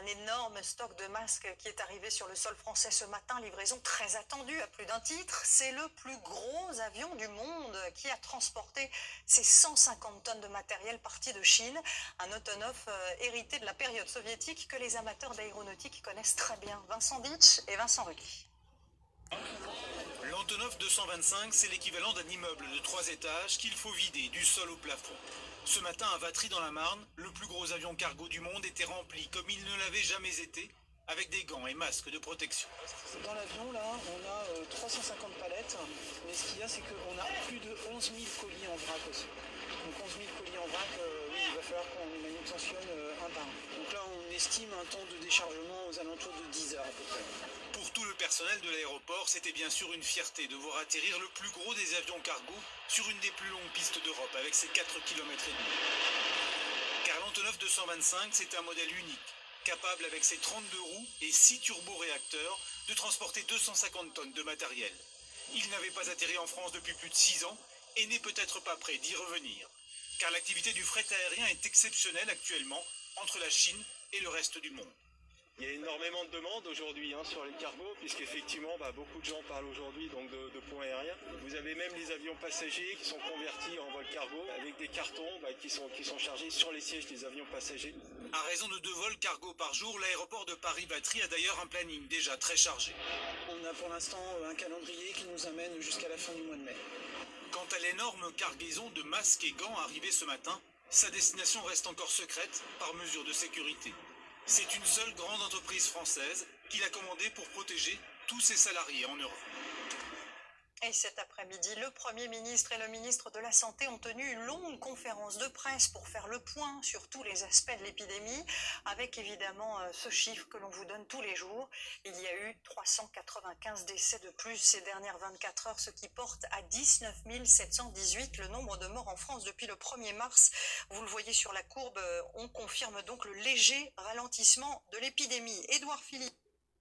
un énorme stock de masques qui est arrivé sur le sol français ce matin, livraison très attendue à plus d'un titre. C'est le plus gros avion du monde qui a transporté ces 150 tonnes de matériel parti de Chine, un Antonov hérité de la période soviétique que les amateurs d'aéronautique connaissent très bien. Vincent Ditch et Vincent Ruquier. L'Antonov 225, c'est l'équivalent d'un immeuble de 3 étages qu'il faut vider du sol au plafond. Ce matin, à Vatry dans la Marne, le plus gros avion cargo du monde était rempli comme il ne l'avait jamais été, avec des gants et masques de protection. Dans l'avion, là, on a 350 palettes, mais ce qu'il y a, c'est qu'on a plus de 11 000 colis en vrac aussi. Donc 11 000 colis en vrac, oui, il va falloir qu'on les manutentionne un par un. Donc là, on estime un temps de déchargement aux alentours de 10 heures à peu près. Pour tout le personnel de l'aéroport, c'était bien sûr une fierté de voir atterrir le plus gros des avions cargo sur une des plus longues pistes d'Europe avec ses 4,5 km. Car l'Antonov 225, c'est un modèle unique, capable avec ses 32 roues et 6 turboréacteurs de transporter 250 tonnes de matériel. Il n'avait pas atterri en France depuis plus de 6 ans et n'est peut-être pas prêt d'y revenir. Car l'activité du fret aérien est exceptionnelle actuellement entre la Chine et le reste du monde. Il y a énormément de demandes aujourd'hui sur les cargos, puisqu'effectivement beaucoup de gens parlent aujourd'hui donc de ponts aériens. Vous avez même les avions passagers qui sont convertis en vol cargo avec des cartons qui sont chargés sur les sièges des avions passagers. À raison de 2 vols cargo par jour, l'aéroport de Paris-Vatry a d'ailleurs un planning déjà très chargé. On a pour l'instant un calendrier qui nous amène jusqu'à la fin du mois de mai. Quant à l'énorme cargaison de masques et gants arrivés ce matin, sa destination reste encore secrète par mesure de sécurité. C'est une seule grande entreprise française qui l'a commandée pour protéger tous ses salariés en Europe. Et cet après-midi, le Premier ministre et le ministre de la Santé ont tenu une longue conférence de presse pour faire le point sur tous les aspects de l'épidémie, avec évidemment ce chiffre que l'on vous donne tous les jours. Il y a eu 395 décès de plus ces dernières 24 heures, ce qui porte à 19 718 le nombre de morts en France depuis le 1er mars. Vous le voyez sur la courbe, on confirme donc le léger ralentissement de l'épidémie. Édouard Philippe.